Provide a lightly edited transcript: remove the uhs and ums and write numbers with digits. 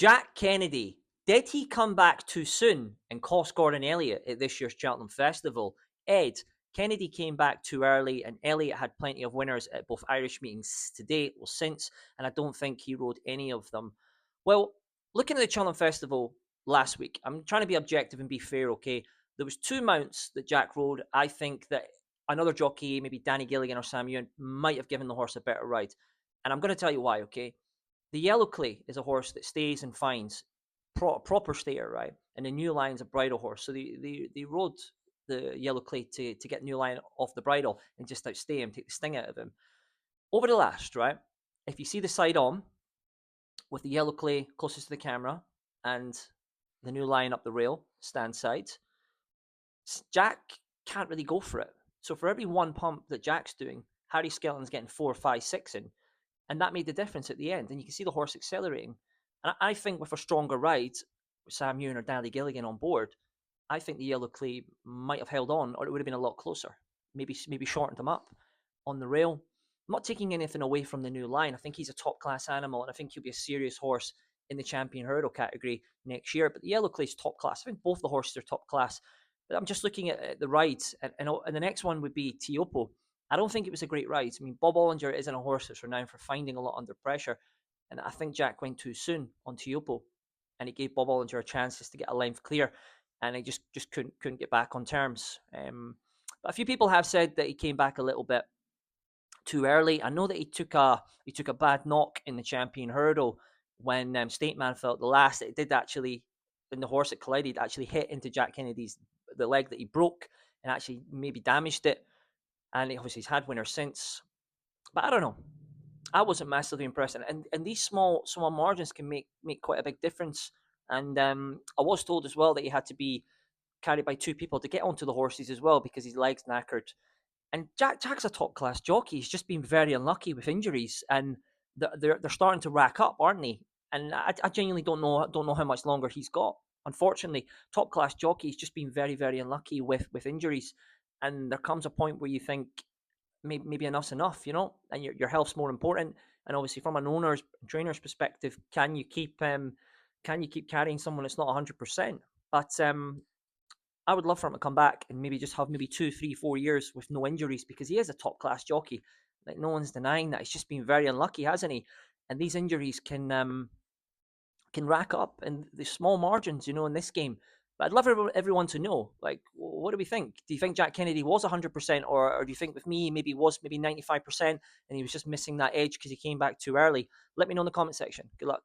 Jack Kennedy, did he come back too soon and cost Gordon Elliott at this year's Cheltenham Festival? Ed, Kennedy came back too early, and Elliott had plenty of winners at both Irish meetings to date, or since, and I don't think he rode any of them. Well, looking at the Cheltenham Festival last week, I'm trying to be objective and be fair, okay? There was two mounts that Jack rode. I think that another jockey, maybe Danny Gilligan or Sam Ewan, might have given the horse a better ride. And I'm going to tell you why, okay? The Yellow Clay is a horse that stays and finds proper stayer, right? And the New Lion's a bridle horse. So they rode the Yellow Clay to get New Lion off the bridle and just outstay him, take the sting out of him. Over the last, right? If you see the side on with the Yellow Clay closest to the camera and the New Lion up the rail, stand side, Jack can't really go for it. So for every one pump that Jack's doing, Harry Skelton's getting 4, 5, 6 in. And that made the difference at the end. And you can see the horse accelerating. And I think with a stronger ride, with Sam Ewan or Danny Gilligan on board, I think the Yellow Clay might have held on, or it would have been a lot closer. Maybe shortened him up on the rail. I'm not taking anything away from the New Line. I think he's a top class animal, and I think he'll be a serious horse in the champion hurdle category next year. But the Yellow Clay's top class. I think both the horses are top class. But I'm just looking at the rides, and the next one would be Teahupoo. I don't think it was a great ride. I mean, Bob Ollinger isn't a horse that's renowned for finding a lot under pressure. And I think Jack went too soon on Teahupoo. And he gave Bob Ollinger a chance just to get a length clear. And he just couldn't get back on terms. But a few people have said that he came back a little bit too early. I know that he took a bad knock in the champion hurdle when State Man fell at the last. It did actually, when the horse that collided, actually hit into Jack Kennedy's, the leg that he broke, and actually maybe damaged it. And obviously he's had winners since. But I don't know. I wasn't massively impressed. And these small margins can make quite a big difference. And I was told as well that he had to be carried by two people to get onto the horses as well because his leg's knackered. And Jack's a top class jockey. He's just been very unlucky with injuries, and they're starting to rack up, aren't they? And I genuinely don't know how much longer he's got. Unfortunately, top class jockey's just been very, very unlucky with injuries. And there comes a point where you think maybe enough's enough, you know, and your health's more important. And obviously, from an owner's trainer's perspective, can you keep carrying someone that's not 100%? But I would love for him to come back and maybe just have maybe 2, 3, 4 years with no injuries, because he is a top class jockey. Like, no one's denying that. He's just been very unlucky, hasn't he? And these injuries can rack up in the small margins, you know, in this game. But I'd love everyone to know, like, what do we think? Do you think Jack Kennedy was 100%, or do you think with me maybe was maybe 95%, and he was just missing that edge because he came back too early? Let me know in the comment section. Good luck.